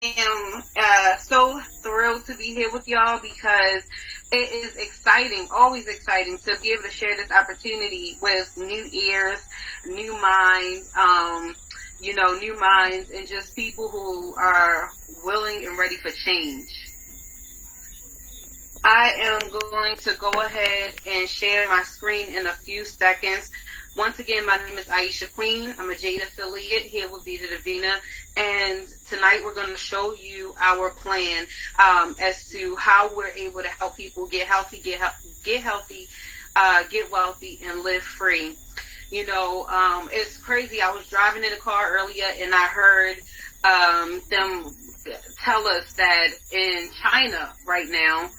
am so thrilled to be here with y'all because it is exciting, always exciting to be able to share this opportunity with new ears, new minds, new minds, and just people who are willing and ready for change. I am going to go ahead and share my screen in a few seconds. Once again, my name is Aisha Queen. I'm a Jade affiliate here with Vida Divina, and tonight we're going to show you our plan as to how we're able to help people get healthy, get wealthy, and live free. It's crazy. I was driving in a car earlier, and I heard them tell us that in China right now,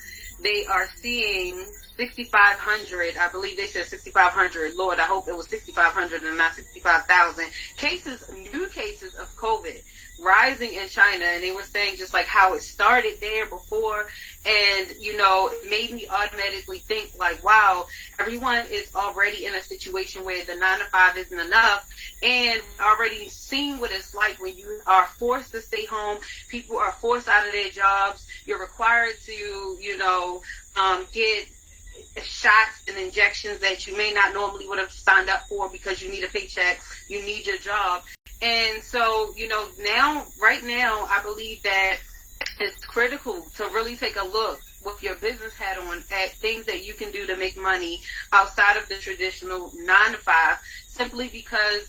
they are seeing 6,500, I believe they said 6,500. Lord, I hope it was 6,500 and not 65,000 cases, new cases of COVID rising in China. And they were saying just like how it started there before. And, it made me automatically think like, wow, everyone is already in a situation where the 9 to 5 isn't enough. And already seeing what it's like when you are forced to stay home. People are forced out of their jobs. You're required to, get shots and injections that you may not normally would have signed up for because you need a paycheck, you need your job. And so, right now, I believe that it's critical to really take a look with your business hat on at things that you can do to make money outside of the traditional 9 to 5, simply because,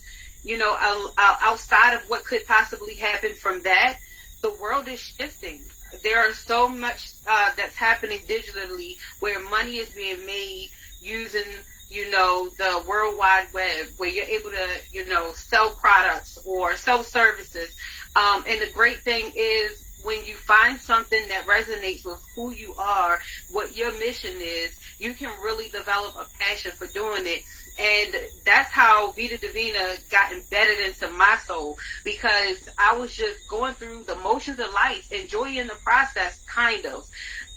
outside of what could possibly happen from that, the world is shifting. There are so much that's happening digitally where money is being made using, the World Wide Web, where you're able to, sell products or sell services. And the great thing is when you find something that resonates with who you are, what your mission is, you can really develop a passion for doing it. And that's how Vida Divina got embedded into my soul, because I was just going through the motions of life, enjoying the process, kind of.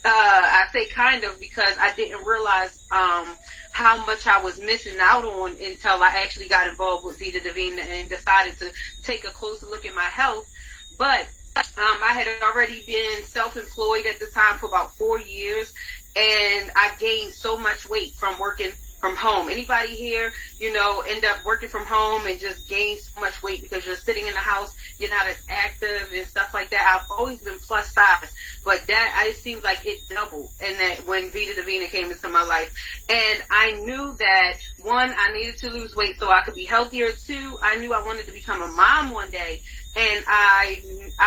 I say kind of because I didn't realize how much I was missing out on until I actually got involved with Vida Divina and decided to take a closer look at my health. But I had already been self-employed at the time for about 4 years, and I gained so much weight from working from home. Anybody here, end up working from home and just gain so much weight because you're sitting in the house, you're not as active and stuff like that. I've always been plus size, but it seems like it doubled. And that when Vida Divina came into my life, and I knew that one, I needed to lose weight so I could be healthier. Two, I knew I wanted to become a mom one day, and I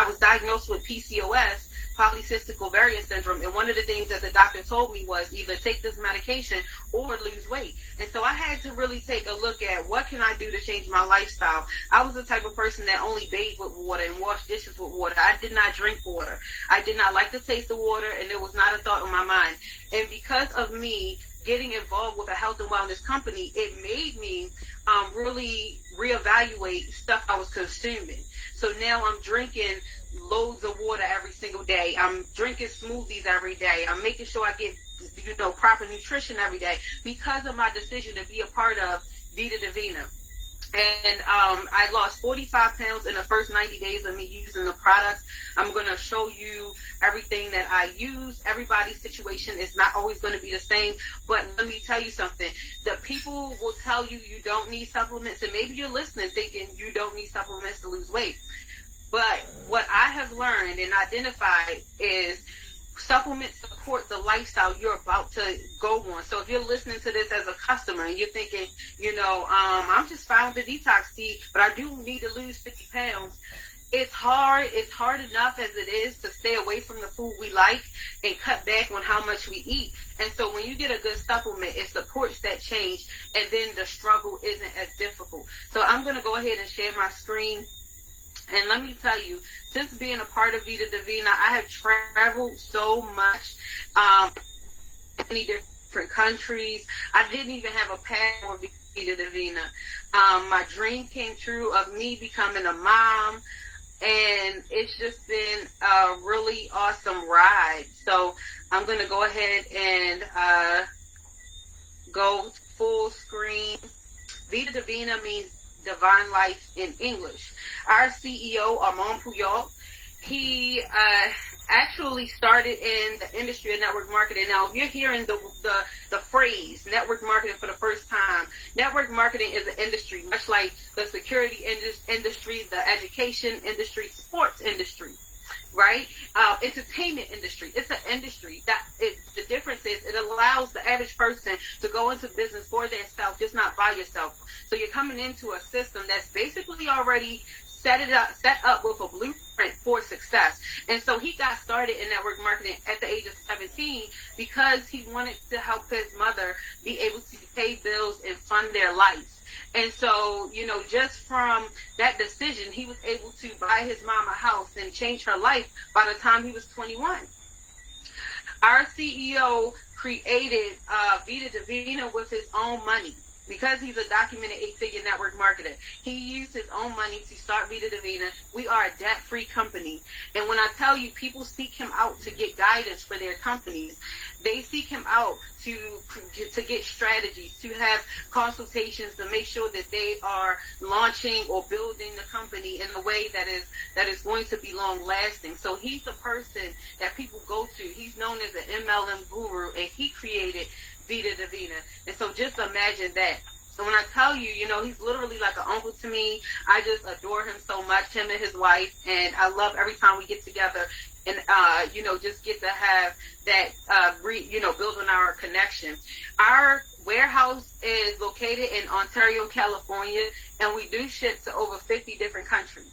was diagnosed with PCOS, polycystic ovarian syndrome, and one of the things that the doctor told me was either take this medication or lose weight. And so I had to really take a look at what can I do to change my lifestyle. I was the type of person that only bathed with water and washed dishes with water. I did not drink water. I did not like the taste of water, and it was not a thought on my mind. And because of me getting involved with a health and wellness company, it made me really reevaluate stuff I was consuming. So now I'm drinking loads of water every single day. I'm drinking smoothies every day. I'm making sure I get, proper nutrition every day because of my decision to be a part of Vida Divina. And I lost 45 pounds in the first 90 days of me using the products. I'm going to show you everything that I use. Everybody's situation is not always going to be the same. But let me tell you something. The people will tell you you don't need supplements. And maybe you're listening thinking you don't need supplements to lose weight. But what I have learned and identified is supplements support the lifestyle you're about to go on. So if you're listening to this as a customer and you're thinking, I'm just fine with the detox tea, but I do need to lose 50 pounds. It's hard. It's hard enough as it is to stay away from the food we like and cut back on how much we eat. And so when you get a good supplement, it supports that change, and then the struggle isn't as difficult. So I'm going to go ahead and share my screen. And let me tell you, since being a part of Vida Divina, I have traveled so much, many different countries. I didn't even have a passport for Vida Divina. My dream came true of me becoming a mom, and it's just been a really awesome ride. So I'm going to go ahead and go full screen. Vida Divina means divine life in English. Our CEO, Armand Puyol, He actually started in the industry of network marketing. Now, if you're hearing the phrase network marketing for the first time, network marketing is an industry, much like the security industry, the education industry, sports industry, right? Entertainment industry. It's an industry the difference is it allows the average person to go into business for themselves, just not by yourself. So you're coming into a system that's basically already set up with a blueprint for success. And so he got started in network marketing at the age of 17 because he wanted to help his mother be able to pay bills and fund their life. And so, just from that decision, he was able to buy his mom a house and change her life by the time he was 21. Our CEO created Vida Divina with his own money. Because he's a documented 8-figure network marketer, he used his own money to start Vida Divina. We are a debt-free company. And when I tell you, people seek him out to get guidance for their companies. They seek him out to get strategies, to have consultations to make sure that they are launching or building the company in a way that is going to be long-lasting. So he's the person that people go to. He's known as an MLM guru, and he created Vida Divina. And so just imagine that. So when I tell you, he's literally like an uncle to me. I just adore him so much, him and his wife. And I love every time we get together and, just get to have that, build on our connection. Our warehouse is located in Ontario, California, and we do ship to over 50 different countries.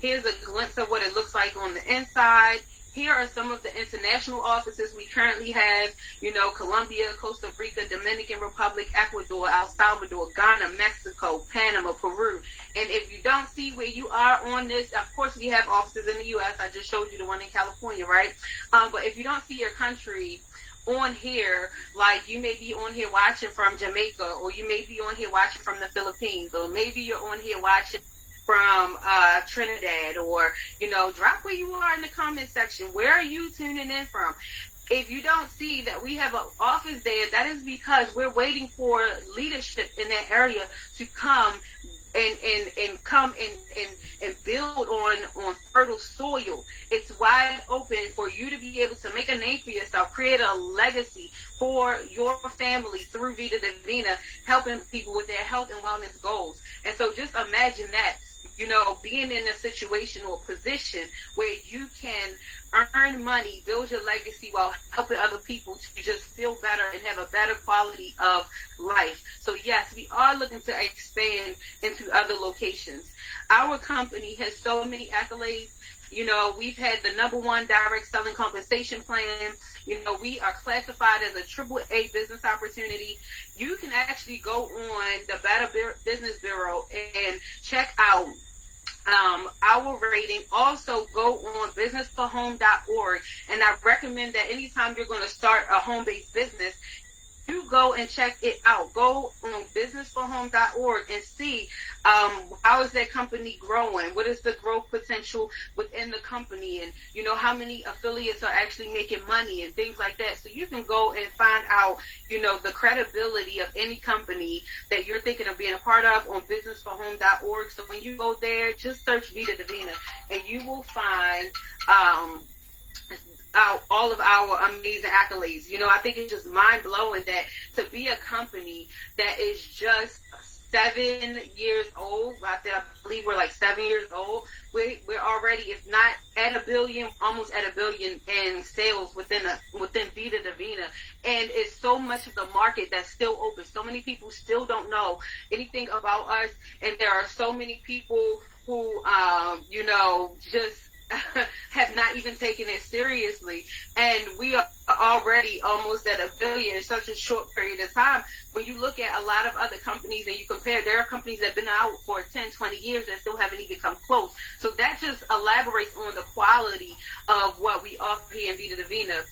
Here's a glimpse of what it looks like on the inside. Here are some of the international offices we currently have, Colombia, Costa Rica, Dominican Republic, Ecuador, El Salvador, Ghana, Mexico, Panama, Peru. And if you don't see where you are on this, of course we have offices in the U.S. I just showed you the one in California, right? But if you don't see your country on here, like you may be on here watching from Jamaica, or you may be on here watching from the Philippines, or maybe you're on here watching from Trinidad, or, drop where you are in the comment section. Where are you tuning in from? If you don't see that we have an office there, that is because we're waiting for leadership in that area to come and come and build on fertile soil. It's wide open for you to be able to make a name for yourself, create a legacy for your family through Vida Divina, helping people with their health and wellness goals. And so just imagine that, being in a situation or position where you can earn money, build your legacy while helping other people to just feel better and have a better quality of life. So yes, we are looking to expand into other locations. Our company has so many accolades. We've had the #1 direct selling compensation plan. We are classified as a AAA business opportunity. You can actually go on the Better Business Bureau and check out our rating. Also go on businessforhome.org, and I recommend that anytime you're going to start a home-based business, you go and check it out. Go on businessforhome.org and see how is that company growing, what is the growth potential within the company, and how many affiliates are actually making money and things like that. So you can go and find out the credibility of any company that you're thinking of being a part of on businessforhome.org. So when you go there, just search Vida Divina and you will find all of our amazing accolades. I think it's just mind-blowing that to be a company that is just 7 years old, I believe we're like 7 years old, we're already, if not at $1 billion, almost at $1 billion in sales within Vida Divina. And it's so much of the market that's still open. So many people still don't know anything about us, and there are so many people who, just have not even taken it seriously, and we are already almost at $1 billion in such a short period of time. When you look at a lot of other companies and you compare, there are companies that have been out for 10, 20 years that still haven't even come close. So that just elaborates on the quality of what we offer here in Vida Divina.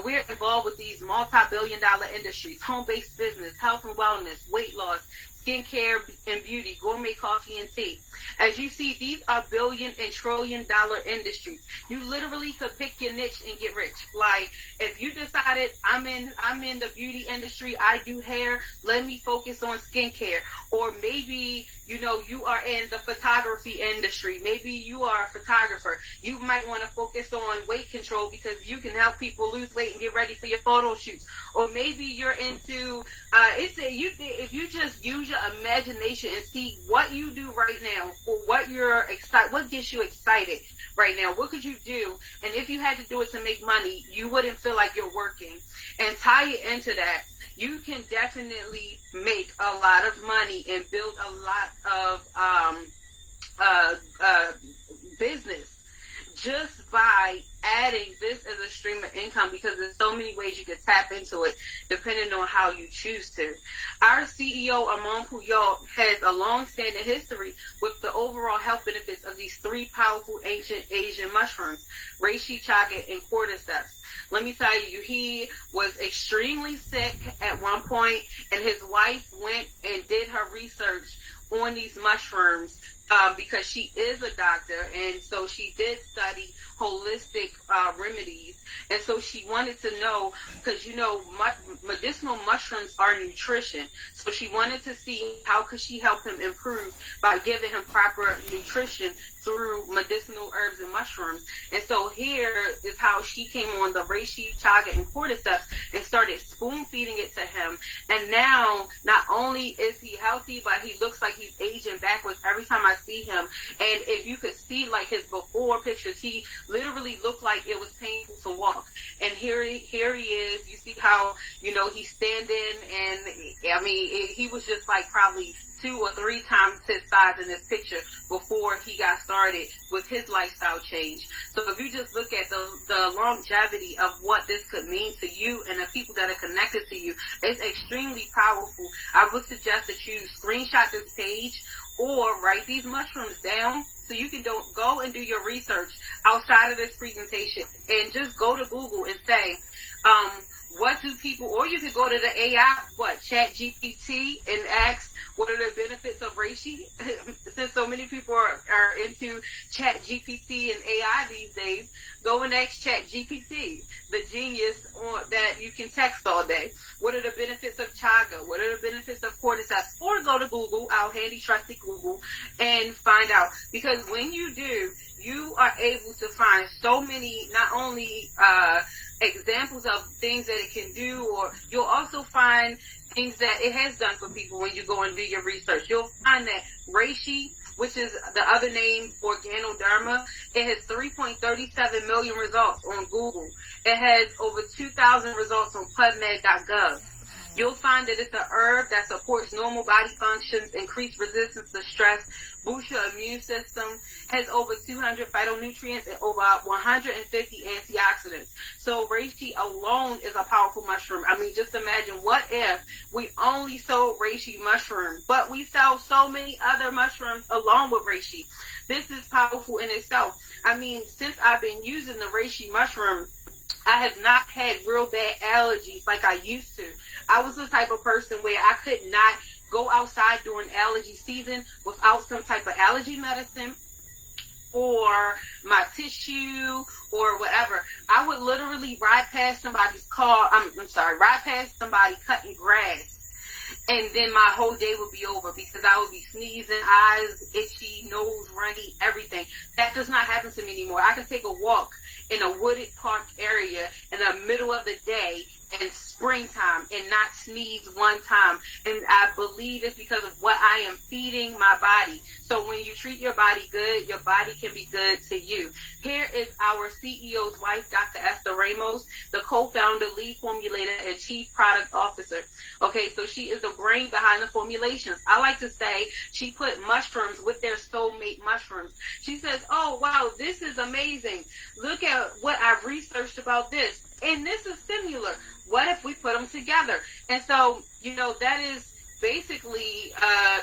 We're involved with these multi-billion-dollar industries: home-based business, health and wellness, weight loss, skincare and beauty, gourmet coffee and tea. As you see, these are billion and trillion dollar industries. You literally could pick your niche and get rich. Like, if you decided I'm in the beauty industry, I do hair, let me focus on skincare. Or maybe you know, you are in the photography industry. Maybe you are a photographer. You might want to focus on weight control because you can help people lose weight and get ready for your photo shoots. Or maybe you're into, if you just use your imagination and see what you do right now, or what gets you excited right now, what could you do? And if you had to do it to make money, you wouldn't feel like you're working. And tie it into that, you can definitely make a lot of money and build a lot of business just by adding this as a stream of income, because there's so many ways you can tap into it depending on how you choose to. Our CEO, Amon Puyol, has a long-standing history with the overall health benefits of these three powerful ancient Asian mushrooms, reishi, chaga, and cordyceps. Let me tell you, he was extremely sick at one point, and his wife went and did her research on these mushrooms because she is a doctor, and so she did study holistic remedies. And so she wanted to know, because, you know, medicinal mushrooms are nutrition. So she wanted to see how could she help him improve by giving him proper nutrition through medicinal herbs and mushrooms. And so here is how she came on the reishi, chaga, and cordyceps and started spoon feeding it to him. And now, not only is he healthy, but he looks like he's aging backwards every time I see him. And if you could see like his before pictures, he literally looked like it was painful to walk. And here he is. You see how, you know, he's standing, and I mean, he was just like probably 2 or 3 times his size in this picture before he got started with his lifestyle change. So if you just look at the longevity of what this could mean to you and the people that are connected to you, it's extremely powerful. I would suggest that you screenshot this page or write these mushrooms down so you can go and do your research outside of this presentation, and just go to Google and say, what do people, or you could go to the AI, Chat GPT, and ask, what are the benefits of reishi? Since so many people are into Chat GPT and AI these days, go and ask Chat GPT, the genius that you can text all day. What are the benefits of chaga? What are the benefits of cordyceps? Or go to Google, our handy, trusty Google, and find out. Because when you do, you are able to find so many, not only examples of things that it can do, or you'll also find things that it has done for people when you go and do your research. You'll find that reishi, which is the other name for Ganoderma, it has 3.37 million results on Google. It has over 2,000 results on PubMed.gov. You'll find that it's a herb that supports normal body functions, increased resistance to stress, boosts your immune system, has over 200 phytonutrients and over 150 antioxidants. So reishi alone is a powerful mushroom. I mean, just imagine, what if we only sold reishi mushrooms, but we sell so many other mushrooms along with reishi? This is powerful in itself. I mean, since I've been using the reishi mushroom, I have not had real bad allergies like I used to. I was the type of person where I could not go outside during allergy season without some type of allergy medicine or my tissue or whatever. I would literally ride past somebody's car, ride past somebody cutting grass, and then my whole day would be over because I would be sneezing, eyes itchy, nose runny, everything. That does not happen to me anymore. I can take a walk in a wooded park area in the middle of the day in springtime and not sneeze one time. And I believe it's because of what I am feeding my body. So when you treat your body good, your body can be good to you. Here is our CEO's wife, Dr. Esther Ramos, the co-founder, lead formulator, and chief product officer. Okay, so she is the brain behind the formulations. I like to say she put mushrooms with their soulmate mushrooms. She says, oh, wow, this is amazing. Look at what I've researched about this. And this is similar. What if we put them together? And so, you know, that is basically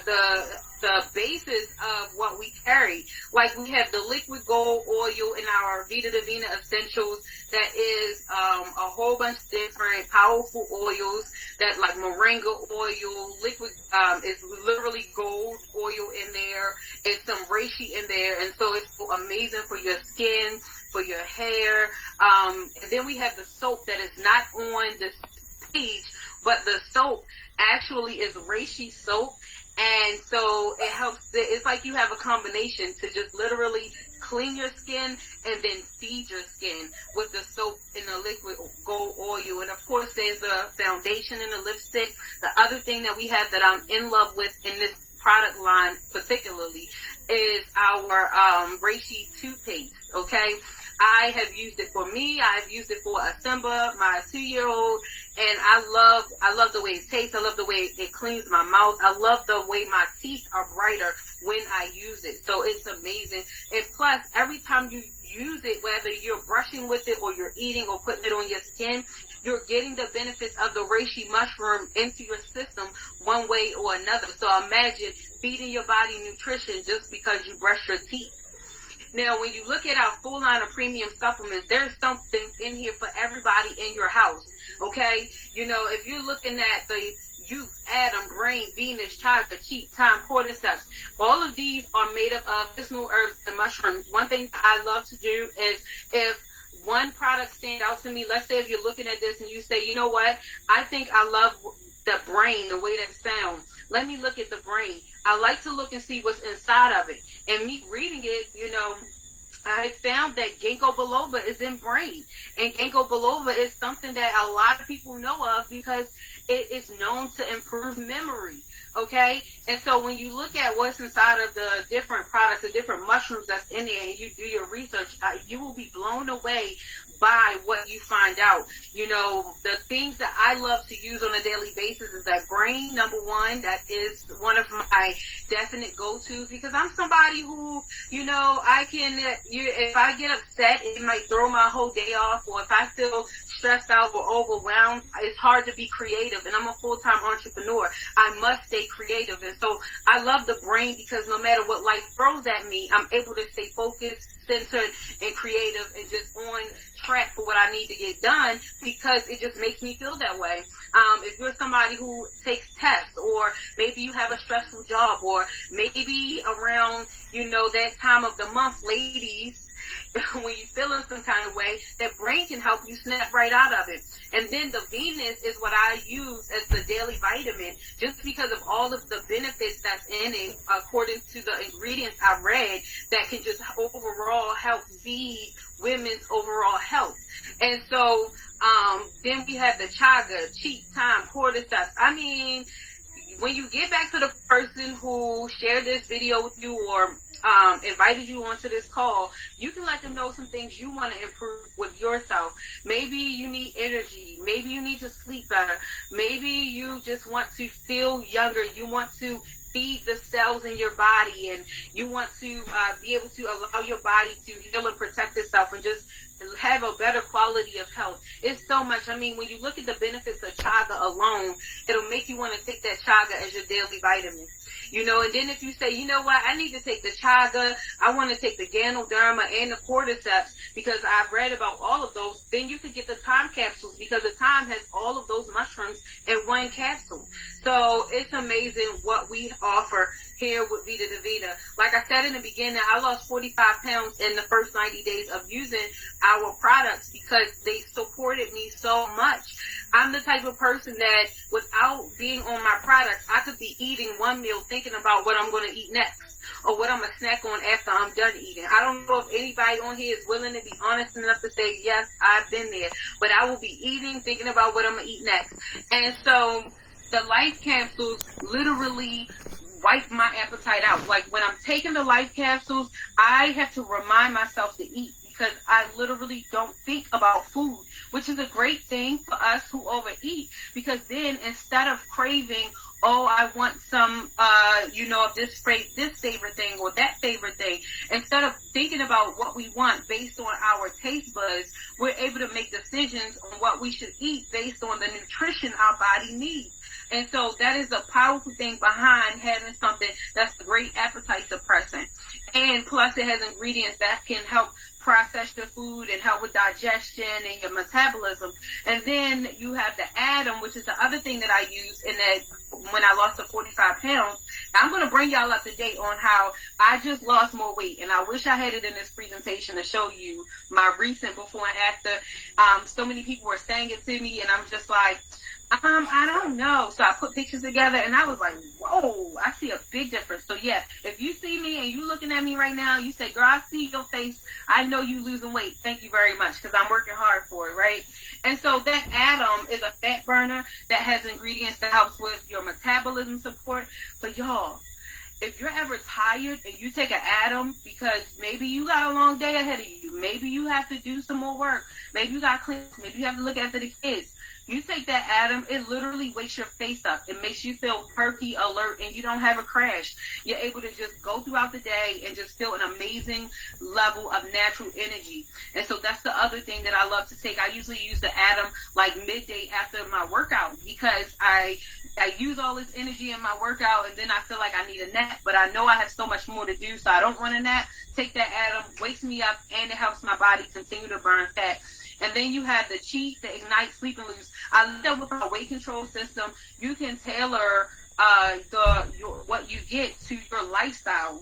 the basis of what we carry. Like, we have the liquid gold oil in our Vida Divina essentials that is a whole bunch of different powerful oils that, like moringa oil, liquid is literally gold oil in there. It's some reishi in there, and so it's so amazing for your skin, for your hair. And then we have the soap that is not on this page, but the soap actually is reishi soap, And so it helps. It's like you have a combination to just literally clean your skin and then feed your skin with the soap and the liquid gold oil. And of course, there's the foundation and the lipstick. The other thing that we have that I'm in love with in this product line particularly is our reishi toothpaste. Okay, I have used it for me. I've used it for Simba, my 2-year-old, and I love the way it tastes. I love the way it cleans my mouth. I love the way my teeth are brighter when I use it. So it's amazing. And plus, every time you use it, whether you're brushing with it or you're eating or putting it on your skin, you're getting the benefits of the reishi mushroom into your system one way or another. So imagine feeding your body nutrition just because you brush your teeth. Now, when you look at our full line of premium supplements, there's something in here for everybody in your house, okay? You know, if you're looking at the Youth, Adam, Brain, Venus, Chaga, Cheat, Time, Cordyceps, all of these are made up of medicinal herbs and mushrooms. One thing I love to do is if one product stands out to me, let's say if you're looking at this and you say, you know what, I think I love the brain, the way that sounds. Let me look at the brain. I like to look and see what's inside of it. And me reading it, you know, I found that ginkgo biloba is in brain. And ginkgo biloba is something that a lot of people know of because it is known to improve memory. Okay? And so when you look at what's inside of the different products, the different mushrooms that's in there, and you do your research, you will be blown away by what you find out. You know, the things that I love to use on a daily basis is that brain, number one. That is one of my definite go-tos because I'm somebody who, you know, if I get upset, it might throw my whole day off, or if I feel stressed out or overwhelmed, it's hard to be creative. And I'm a full-time entrepreneur. I must stay creative. And so I love the brain because no matter what life throws at me, I'm able to stay focused, centered, and creative, and just on track for what I need to get done because it just makes me feel that way. If you're somebody who takes tests, or maybe you have a stressful job, or maybe around, you know, that time of the month, ladies, when you're feeling some kind of way, that brain can help you snap right out of it. And then the Venus is what I use as the daily vitamin, just because of all of the benefits that's in it, according to the ingredients I read, that can just overall help feed women's overall health. And so then we have the Chaga, Cheat, Time, Cordyceps. I mean, when you get back to the person who shared this video with you or invited you onto this call, you can let them know some things you want to improve with yourself. Maybe you need energy. Maybe you need to sleep better. Maybe you just want to feel younger. You want to feed the cells in your body, and you want to be able to allow your body to heal and protect itself and just have a better quality of health. It's so much. I mean, when you look at the benefits of chaga alone, it'll make you want to take that chaga as your daily vitamin. You know, and then if you say, you know what, I need to take the chaga, I want to take the ganoderma and the cordyceps because I've read about all of those, then you can get the time capsules because the time has all of those mushrooms in one capsule. So it's amazing what we offer here with Vida Divina. Like I said in the beginning, I lost 45 pounds in the first 90 days of using our products because they supported me so much. I'm the type of person that without being on my products, I could be eating one meal thinking about what I'm going to eat next or what I'm going to snack on after I'm done eating. I don't know if anybody on here is willing to be honest enough to say, yes, I've been there, but I will be eating, thinking about what I'm going to eat next. And so the life capsules literally wipe my appetite out. Like when I'm taking the life capsules, I have to remind myself to eat because I literally don't think about food, which is a great thing for us who overeat because then instead of craving, oh, I want some, this favorite thing or that favorite thing, instead of thinking about what we want based on our taste buds, we're able to make decisions on what we should eat based on the nutrition our body needs. And so that is a powerful thing behind having something that's a great appetite suppressant. And plus it has ingredients that can help process your food and help with digestion and your metabolism. And then you have the Atom, which is the other thing that I use in that when I lost the 45 pounds. I'm going to bring y'all up to date on how I just lost more weight. And I wish I had it in this presentation to show you my recent before and after. So many people were saying it to me and I'm just like, I don't know. So I put pictures together and I was like, whoa, I see a big difference. So yeah, if you see me and you looking at me right now, you say, girl, I see your face. I know you losing weight. Thank you very much because I'm working hard for it, right? And so that Atom is a fat burner that has ingredients that helps with your metabolism support. But y'all, if you're ever tired and you take an Atom because maybe you got a long day ahead of you, maybe you have to do some more work, maybe you got clean, maybe you have to look after the kids. You take that Atom, it literally wakes your face up. It makes you feel perky, alert, and you don't have a crash. You're able to just go throughout the day and just feel an amazing level of natural energy. And so that's the other thing that I love to take. I usually use the Atom like midday after my workout because I use all this energy in my workout and then I feel like I need a nap, but I know I have so much more to do, so I don't want a nap. Take that Atom, wakes me up, and it helps my body continue to burn fat. And then you have the Cheat, the Ignite, Sleep and Lose. I love with our weight control system. You can tailor what you get to your lifestyle.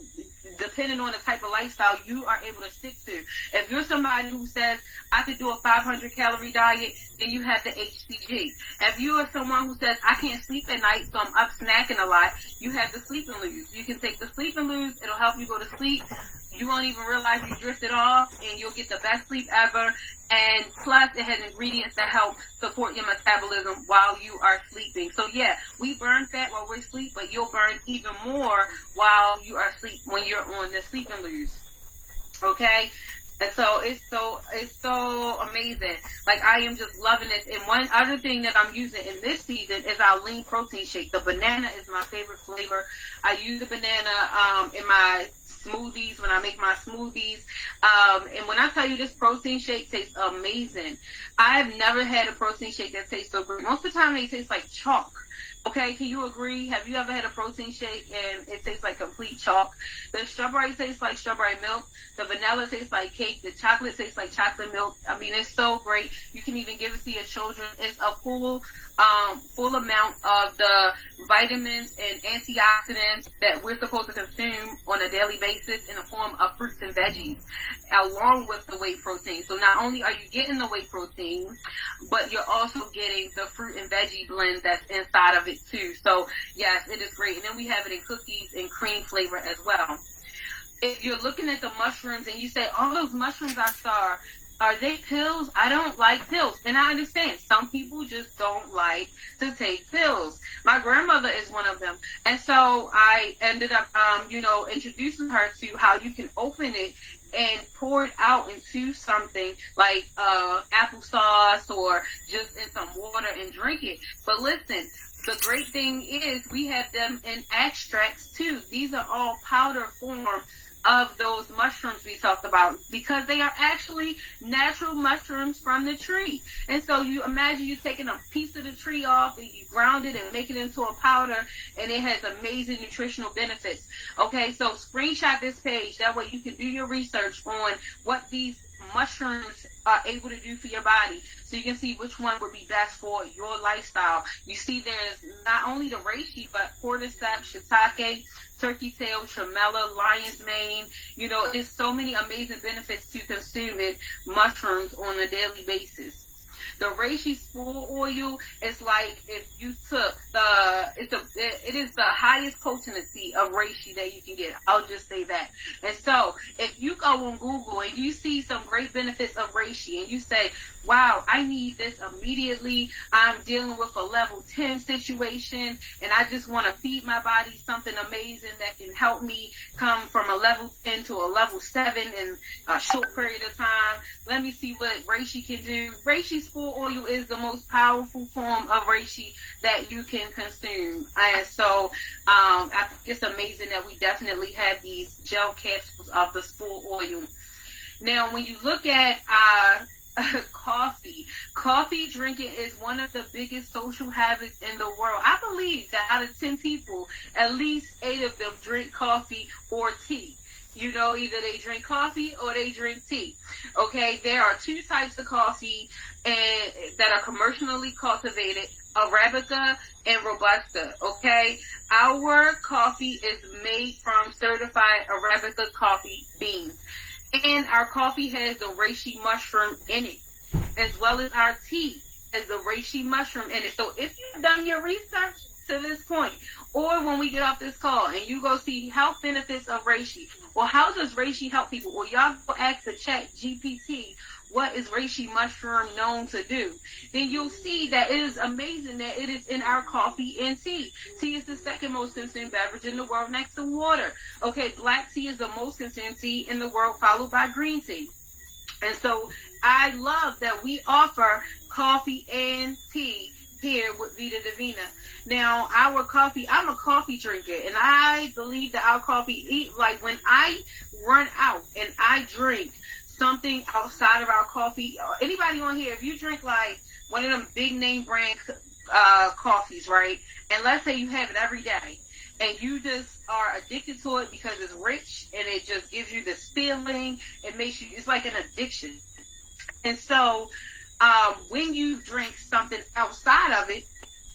Depending on the type of lifestyle you are able to stick to. If you're somebody who says, I could do a 500 calorie diet, then you have the HCG. If you are someone who says, I can't sleep at night, so I'm up snacking a lot, you have the Sleep and Lose. You can take the Sleep and Lose. It'll help you go to sleep. You won't even realize you drifted off, and you'll get the best sleep ever. And plus, it has ingredients that help support your metabolism while you are sleeping. So yeah, we burn fat while we're asleep, but you'll burn even more while you are asleep when you're on the Sleep and Lose. Okay? And so it's so amazing. Like, I am just loving this. And one other thing that I'm using in this season is our lean protein shake. The banana is my favorite flavor. I use the banana in my smoothies when I make my smoothies. And when I tell you this protein shake tastes amazing, I have never had a protein shake that tastes so good. Most of the time they taste like chalk. Okay, can you agree? Have you ever had a protein shake and it tastes like complete chalk? The strawberry tastes like strawberry milk. The vanilla tastes like cake. The chocolate tastes like chocolate milk. I mean, it's so great. You can even give it to your children. It's a full amount of the vitamins and antioxidants that we're supposed to consume on a daily basis in the form of fruits and veggies, along with the whey protein. So not only are you getting the whey protein, but you're also getting the fruit and veggie blend that's inside of it too. So yes, it is great. And then we have it in cookies and cream flavor as well. If you're looking at the mushrooms and you say, all those mushrooms I saw, are they pills? I don't like pills. And I understand. Some people just don't like to take pills. My grandmother is one of them. And so I ended up, introducing her to how you can open it and pour it out into something like applesauce or just in some water and drink it. But listen, the great thing is we have them in extracts too. These are all powder form of those mushrooms we talked about because they are actually natural mushrooms from the tree. And so you imagine you taking a piece of the tree off and you ground it and make it into a powder, and it has amazing nutritional benefits. Okay, so screenshot this page. That way you can do your research on what these mushrooms are able to do for your body, so you can see which one would be best for your lifestyle. You see there's not only the reishi, but cordyceps, shiitake, turkey tail, tremella, lion's mane. There's so many amazing benefits to consuming mushrooms on a daily basis. The reishi spool oil is like if you took it is the highest potency of reishi that you can get. I'll just say that. And so if you go on Google and you see some great benefits of reishi and you say, wow, I need this immediately. I'm dealing with a level 10 situation and I just want to feed my body something amazing that can help me come from a level 10 to a level 7 in a short period of time. Let me see what reishi can do. Reishi spool oil is the most powerful form of reishi that you can consume. And so I think it's amazing that we definitely have these gel capsules of the spool oil. Now, when you look at coffee drinking is one of the biggest social habits in the world. I believe that out of 10 people, at least 8 of them drink coffee or tea. Either they drink coffee or they drink tea. Okay, there are 2 types of coffee that are commercially cultivated, Arabica and Robusta. Okay, our coffee is made from certified Arabica coffee beans. And our coffee has the reishi mushroom in it, as well as our tea. the reishi mushroom in it. So if you've done your research to this point, or when we get off this call and you go see health benefits of reishi, or how does reishi help people, or y'all go ask the chat GPT, what is reishi mushroom known to do, then you'll see that it is amazing that it is in our coffee and tea. Tea is the second most consumed beverage in the world next to water. Okay, black tea is the most consumed tea in the world, followed by green tea. And so I love that we offer coffee and tea here with Vida Divina. Now, our coffee, I'm a coffee drinker, and I believe that our coffee, like when I run out and I drink something outside of our coffee, anybody on here, if you drink like one of them big name brand coffees, right? And let's say you have it every day, and you just are addicted to it because it's rich and it just gives you this feeling. It makes you, it's like an addiction. And so when you drink something outside of it,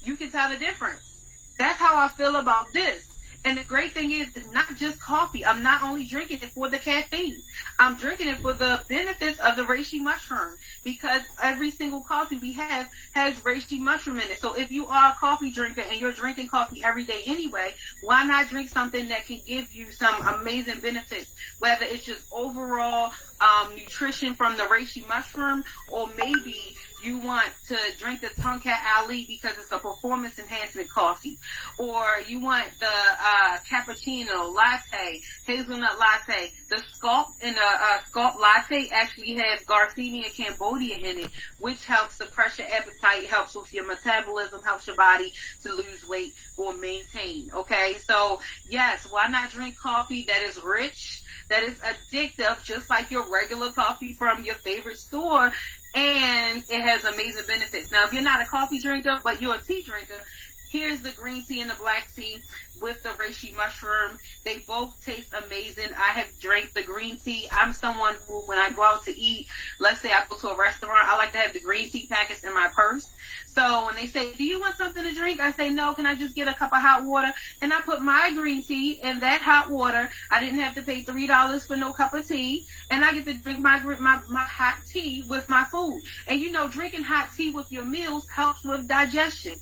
you can tell the difference. That's how I feel about this. And the great thing is, it's not just coffee. I'm not only drinking it for the caffeine. I'm drinking it for the benefits of the reishi mushroom, because every single coffee we have has reishi mushroom in it. So if you are a coffee drinker and you're drinking coffee every day anyway, why not drink something that can give you some amazing benefits, whether it's just overall nutrition from the reishi mushroom, or maybe you want to drink the Tonkat Ali because it's a performance enhancement coffee, or you want the cappuccino, latte, hazelnut latte. The scalp in a scalp latte actually has Garcinia Cambodia in it, which helps suppress your appetite, helps with your metabolism, helps your body to lose weight or maintain. Okay, so yes, why not drink coffee that is rich, that is addictive, just like your regular coffee from your favorite store, and it has amazing benefits. Now, if you're not a coffee drinker, but you're a tea drinker, here's the green tea and the black tea with the reishi mushroom. They both taste amazing. I have drank the green tea. I'm someone who, when I go out to eat, let's say I go to a restaurant, I like to have the green tea packets in my purse. So when they say, do you want something to drink? I say, no, can I just get a cup of hot water? And I put my green tea in that hot water. I didn't have to pay $3 for no cup of tea. And I get to drink my hot tea with my food. And you know, drinking hot tea with your meals helps with digestion.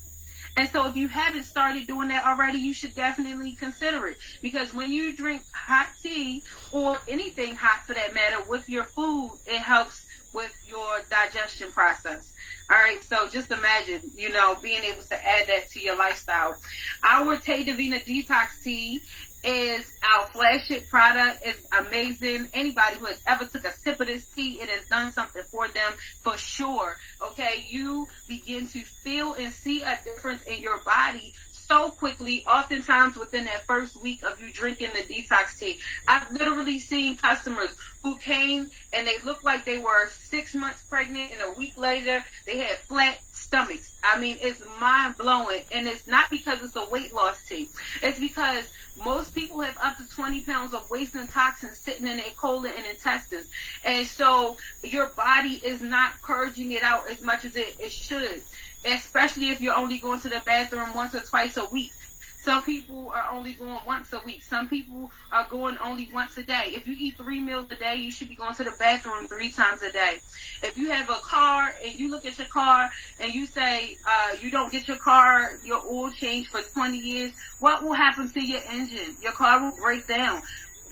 And so if you haven't started doing that already, you should definitely consider it. Because when you drink hot tea, or anything hot for that matter, with your food, it helps with your digestion process. All right, so just imagine, you know, being able to add that to your lifestyle. Our Vida Divina Detox Tea is our flagship product. It's amazing. Anybody who has ever took a sip of this tea, it has done something for them for sure. Okay, you begin to feel and see a difference in your body so quickly, oftentimes within that first week of you drinking the detox tea. I've literally seen customers who came and they looked like they were 6 months pregnant, and a week later they had flat stomachs. I mean, it's mind-blowing, and it's not because it's a weight loss tea. It's because most people have up to 20 pounds of waste and toxins sitting in their colon and intestines. And so your body is not purging it out as much as it should, especially if you're only going to the bathroom once or twice a week. Some people are only going once a week. Some people are going only once a day. If you eat 3 meals a day, you should be going to the bathroom 3 times a day. If you have a car and you look at your car and you say you don't get your oil changed for 20 years, what will happen to your engine? Your car will break down.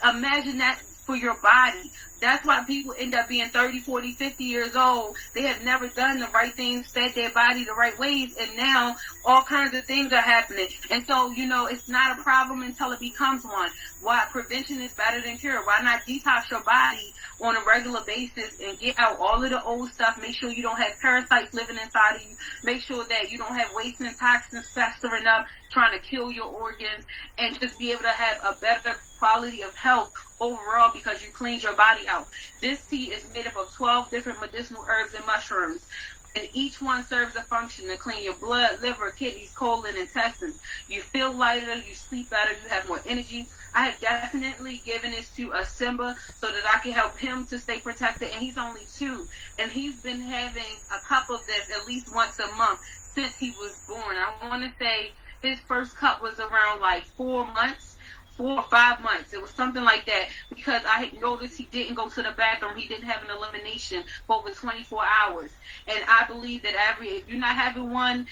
Imagine that for your body. That's why people end up being 30, 40, 50 years old. They have never done the right things, fed their body the right ways, and now all kinds of things are happening. And so, you know, it's not a problem until it becomes one. Why prevention is better than cure. Why not detox your body on a regular basis and get out all of the old stuff? Make sure you don't have parasites living inside of you. Make sure that you don't have waste and toxins festering up, trying to kill your organs, and just be able to have a better quality of health overall because you cleaned your body out. This tea is made up of 12 different medicinal herbs and mushrooms, and each one serves a function to clean your blood, liver, kidneys, colon, intestines. You feel lighter, you sleep better, you have more energy. I have definitely given this to a Simba so that I can help him to stay protected, and he's only 2, and he's been having a cup of this at least once a month since he was born. I want to say his first cup was around like 4 months. 4 or 5 months. It was something like that, because I had noticed he didn't go to the bathroom. He didn't have an elimination for over 24 hours. And I believe that if you're not having one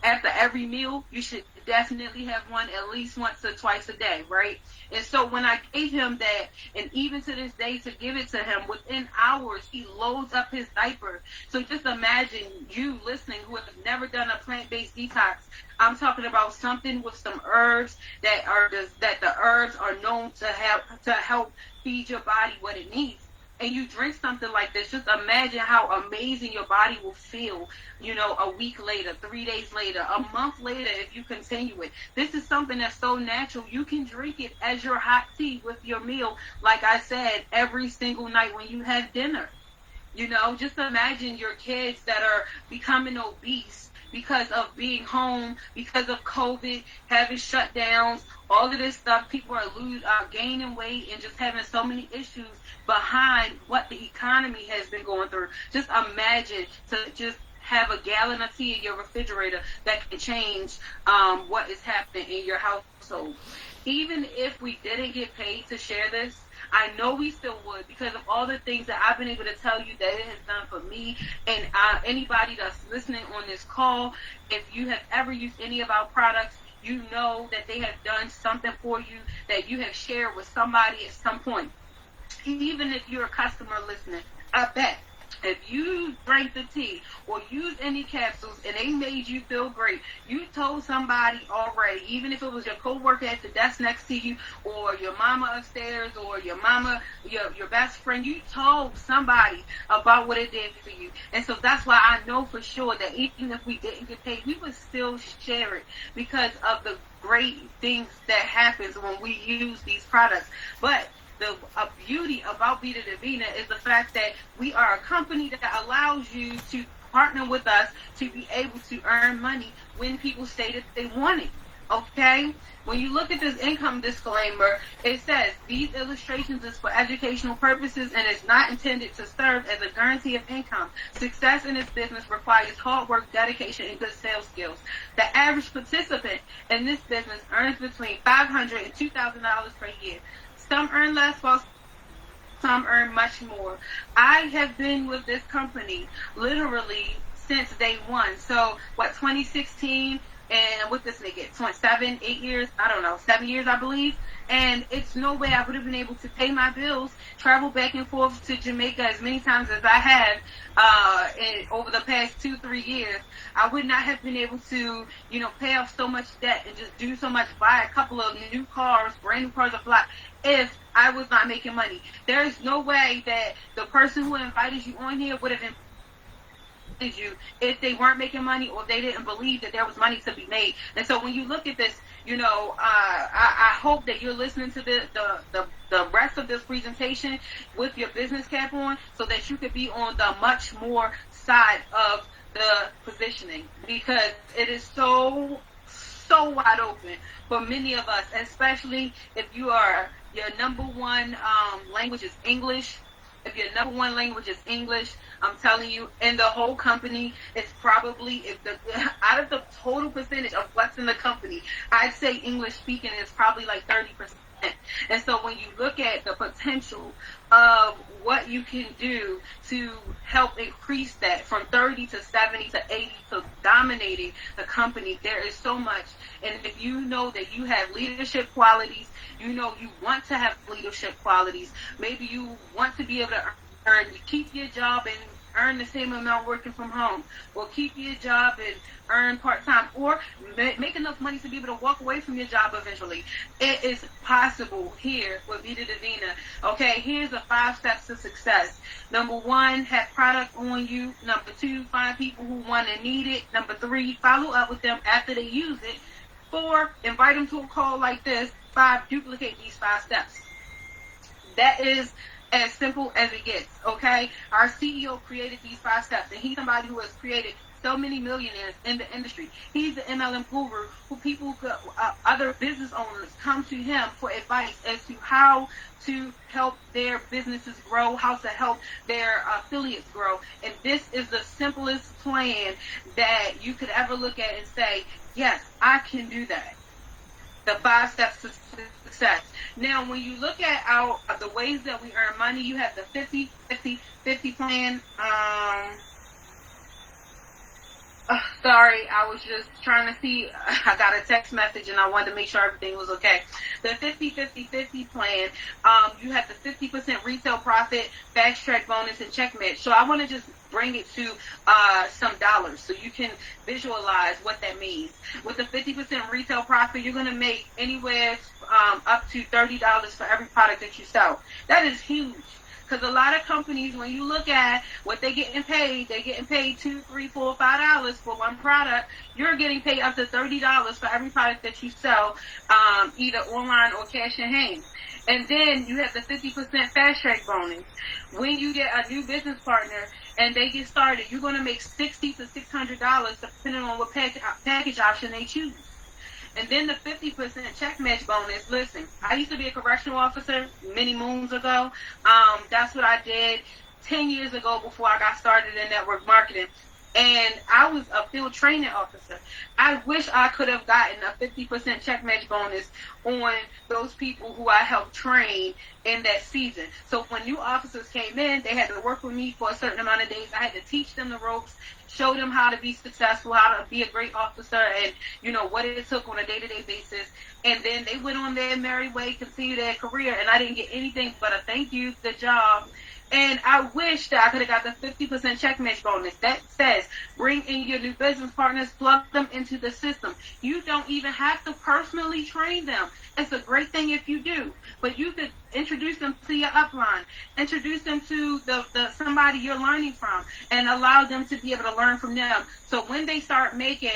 after every meal, you should definitely have one at least once or twice a day, right? And so when I gave him that, and even to this day to give it to him, within hours he loads up his diaper. So just imagine you listening who have never done a plant-based detox. I'm talking about something with some herbs that the herbs are known to help feed your body what it needs. And you drink something like this, just imagine how amazing your body will feel, a week later, 3 days later, a month later, if you continue it. This is something that's so natural. You can drink it as your hot tea with your meal, like I said, every single night when you have dinner. Just imagine your kids that are becoming obese because of being home, because of COVID, having shutdowns, all of this stuff. People are gaining weight and just having so many issues behind what the economy has been going through. Just imagine to just have a gallon of tea in your refrigerator that can change what is happening in your household. Even if we didn't get paid to share this, I know we still would, because of all the things that I've been able to tell you that it has done for me and anybody that's listening on this call. If you have ever used any of our products, you know that they have done something for you that you have shared with somebody at some point. Even if you're a customer listening, I bet if you drank the tea or used any capsules and they made you feel great, you told somebody already, even if it was your coworker at the desk next to you, or your mama upstairs, or your mama, your best friend, you told somebody about what it did for you. And so that's why I know for sure that even if we didn't get paid, we would still share it, because of the great things that happens when we use these products. But the beauty about Vida Divina is the fact that we are a company that allows you to partner with us to be able to earn money when people say that they want it. Okay? When you look at this income disclaimer, it says these illustrations is for educational purposes and is not intended to serve as a guarantee of income. Success in this business requires hard work, dedication, and good sales skills. The average participant in this business earns between $500 and $2,000 per year. Some earn less while some earn much more. I have been with this company literally since day one. So, 2016, and what this nigga, 7, 8 years, I don't know, 7 years, I believe. And it's no way I would have been able to pay my bills, travel back and forth to Jamaica as many times as I have over the past 2-3 years. I would not have been able to, pay off so much debt and just do so much, buy a couple of new cars, brand new cars a lot, if I was not making money. There is no way that the person who invited you on here would have invited you if they weren't making money, or they didn't believe that there was money to be made. And so when you look at this, I hope that you're listening to the rest of this presentation with your business cap on, so that you could be on the much more side of the positioning, because it is so wide open for many of us, especially if your number one language is English. If your number one language is English, I'm telling you, in the whole company, it's probably, out of the total percentage of what's in the company, I'd say English speaking is probably like 30%. And so when you look at the potential of what you can do to help increase that from 30 to 70 to 80 to dominating the company, there is so much. And if you know that you have leadership qualities, you want to have leadership qualities, maybe you want to be able to keep your job and earn the same amount working from home, or keep your job and earn part-time, or make enough money to be able to walk away from your job eventually. It is possible here with Vida Divina. Okay, here's the 5 steps to success. Number 1, have product on you. Number 2, find people who want and need it. Number 3, follow up with them after they use it. 4, invite them to a call like this. 5, duplicate these 5 steps. That is as simple as it gets, okay? Our CEO created these 5 steps, and he's somebody who has created so many millionaires in the industry. He's the MLM guru who other business owners come to him for advice as to how to help their businesses grow, how to help their affiliates grow. And this is the simplest plan that you could ever look at and say, yes, I can do that. The 5 steps to success. Now, when you look at the ways that we earn money, you have the 50-50-50 plan. Sorry, I was just trying to see. I got a text message and I wanted to make sure everything was okay. The 50-50-50 plan, you have the 50% retail profit, fast track bonus, and check match. So I want to just bring it to some dollars so you can visualize what that means. With the 50% retail profit, you're going to make anywhere up to $30 for every product that you sell. That is huge. Because a lot of companies, when you look at what they're getting paid $2, $3, $4, $5 for one product. You're getting paid up to $30 for every product that you sell, either online or cash in hand. And then you have the 50% fast track bonus. When you get a new business partner and they get started, you're going to make $60 to $600 depending on what package option they choose. And then the 50% check match bonus. Listen, I used to be a correctional officer many moons ago. That's what I did 10 years ago before I got started in network marketing. And I was a field training officer. I wish I could have gotten a 50% check match bonus on those people who I helped train in that season. So when new officers came in, they had to work with me for a certain amount of days. I had to teach them the ropes, show them how to be successful, how to be a great officer, and, you know, what it took on a day-to-day basis. And then they went on their merry way, continued their career, and I didn't get anything but a thank you, good job. And I wish that I could have got the 50% check match bonus. That says bring in your new business partners, plug them into the system. You don't even have to personally train them. It's a great thing if you do. But you could introduce them to your upline, introduce them to the somebody you're learning from, and allow them to be able to learn from them. So when they start making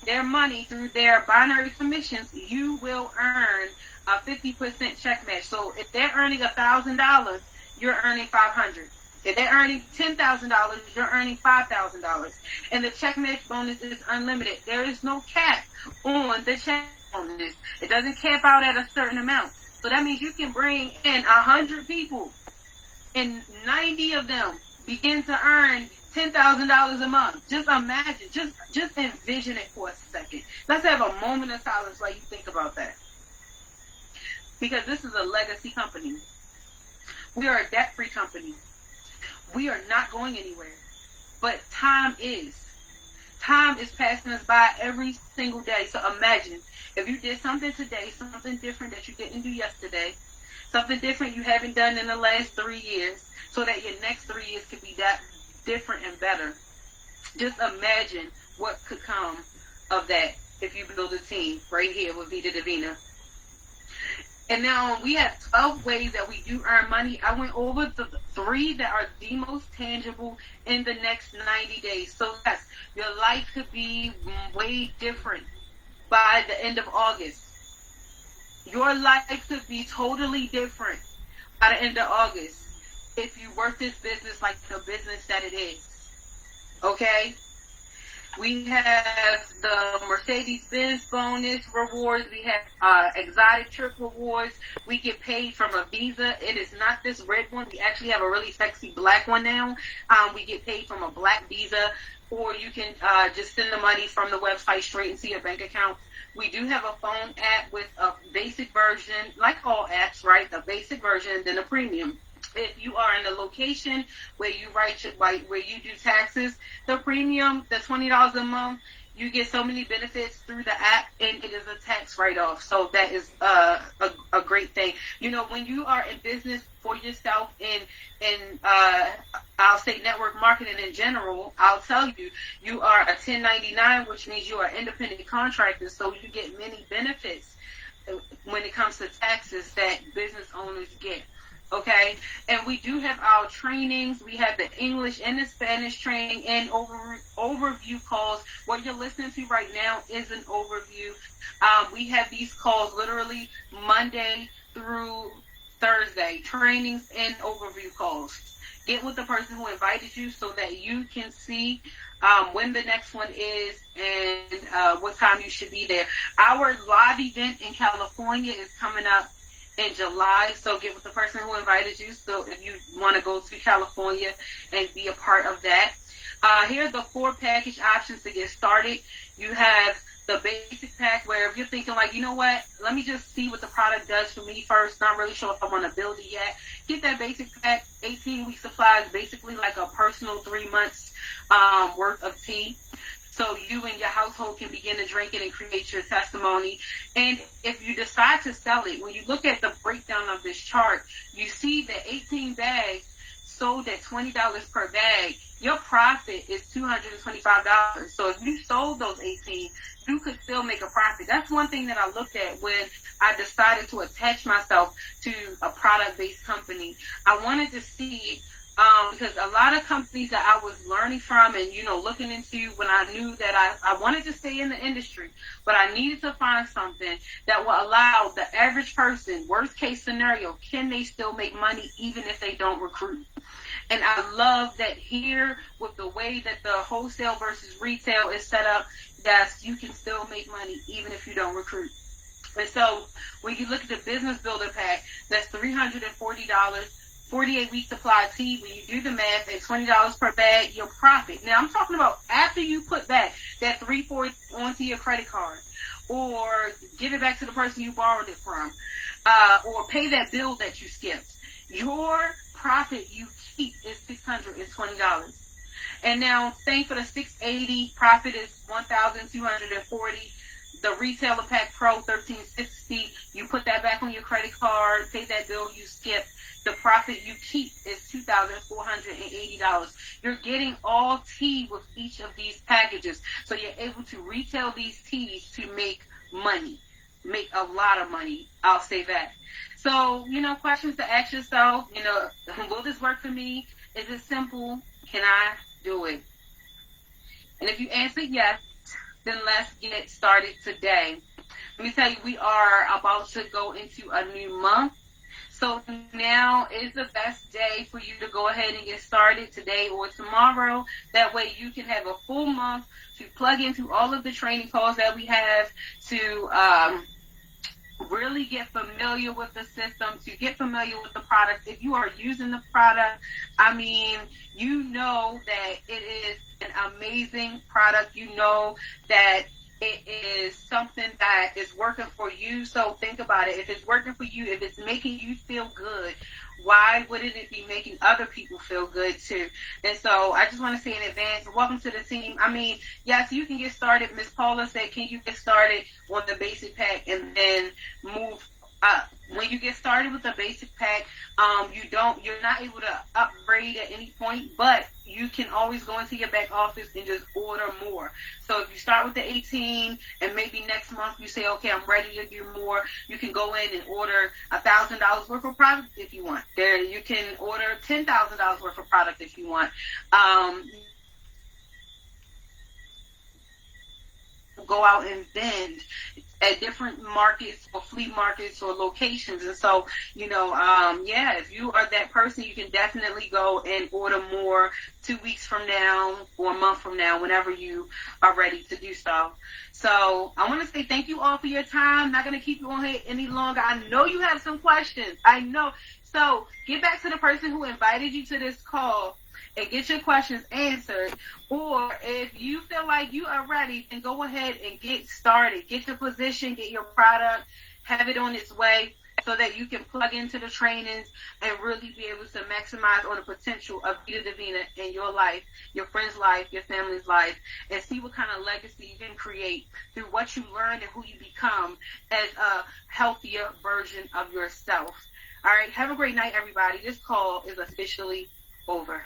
their money through their binary commissions, you will earn a 50% check match. So if they're earning $1,000, you're earning $500. If they're earning $10,000, you're earning $5,000. And the check match bonus is unlimited. There is no cap on the check bonus. It doesn't cap out at a certain amount. So that means you can bring in 100 people, and 90 of them begin to earn $10,000 a month. Just imagine, just envision it for a second. Let's have a moment of silence while you think about that. Because this is a legacy company. We are a debt-free company. We are not going anywhere. But time is. Time is passing us by every single day. So imagine if you did something today, something different that you didn't do yesterday, something different you haven't done in the last 3 years, so that your next 3 years could be that different and better. Just imagine what could come of that if you build a team right here with Vida Divina. And now we have 12 ways that we do earn money. I went over the 3 that are the most tangible in the next 90 days. So yes, your life could be way different by the end of August. Your life could be totally different by the end of August if you work this business like the business that it is. Okay? We have the Mercedes-Benz bonus rewards. We have exotic trip rewards. We get paid from a Visa. It is not this red one. We actually have a really sexy black one now. We get paid from a black Visa, or you can just send the money from the website straight into your bank account. We do have a phone app with a basic version, like all apps, right? The basic version, then a premium. If you are in a location where you where you do taxes, the premium, the $20 a month, you get so many benefits through the app, and it is a tax write-off. So that is a great thing. You know, when you are in business for yourself in I'll say network marketing in general, I'll tell you, you are a 1099, which means you are independent contractor. So you get many benefits when it comes to taxes that business owners get. Okay, and we do have our trainings. We have the English and the Spanish training and overview calls. What you're listening to right now is an overview. We have these calls literally Monday through Thursday, trainings and overview calls. Get with the person who invited you so that you can see when the next one is and what time you should be there. Our live event in California is coming up in July, so get with the person who invited you. So if you want to go to California and be a part of that, Here are the 4 package options to get started. You have the basic pack, where if you're thinking like, you know what, let me just see what the product does for me first, not really sure if I want to build it yet, get that basic pack. 18-week supply is basically like a personal 3 months worth of tea. So you and your household can begin to drink it and create your testimony. And if you decide to sell it, when you look at the breakdown of this chart, you see that 18 bags sold at $20 per bag, your profit is $225. So if you sold those 18, you could still make a profit. That's one thing that I looked at when I decided to attach myself to a product-based company. I wanted to see, because a lot of companies that I was learning from and, looking into, when I knew that I wanted to stay in the industry, but I needed to find something that will allow the average person, worst case scenario, can they still make money even if they don't recruit? And I love that here, with the way that the wholesale versus retail is set up, yes, you can still make money even if you don't recruit. And so when you look at the business builder pack, that's $340, 48-week supply of tea. When you do the math, at $20 per bag, your profit. Now, I'm talking about after you put back that $340 onto your credit card, or give it back to the person you borrowed it from, or pay that bill that you skipped. Your profit you keep is $620. And now, same for the 680, profit is $1,240. The retailer pack pro, $1,360. You put that back on your credit card, pay that bill you skipped. The profit you keep is $2,480. You're getting all tea with each of these packages. So you're able to retail these teas to make money. Make a lot of money. I'll say that. So, questions to ask yourself, will this work for me? Is it simple? Can I do it? And if you answer yes, then let's get started today. Let me tell you, we are about to go into a new month. So now is the best day for you to go ahead and get started, today or tomorrow. That way you can have a full month to plug into all of the training calls that we have, to really get familiar with the system, to get familiar with the product. If you are using the product, you know that it is an amazing product. You know that it is something that is working for you. So think about it. If it's working for you, if it's making you feel good, why wouldn't it be making other people feel good too? And so I just want to say in advance, welcome to the team. Yes, you can get started. Miss Paula said, can you get started on the basic pack and then move up? When you get started with the basic pack, you're not able to upgrade at any point, but you can always go into your back office and just order more. So if you start with the 18 and maybe next month you say, okay, I'm ready to do more, you can go in and order $1,000 worth of product if you want. There, you can order $10,000 worth of product if you want. Go out and vend at different markets or flea markets or locations. And so, if you are that person, you can definitely go and order more 2 weeks from now or a month from now, whenever you are ready to do so. So I want to say thank you all for your time. I'm not going to keep you on here any longer. I know you have some questions. I know. So get back to the person who invited you to this call and get your questions answered. Or if you feel like you are ready, then go ahead and get started. Get your position, get your product, have it on its way, so that you can plug into the trainings and really be able to maximize on the potential of Vida Divina in your life, your friend's life, your family's life, and see what kind of legacy you can create through what you learned and who you become as a healthier version of yourself. All right, have a great night, everybody. This call is officially over.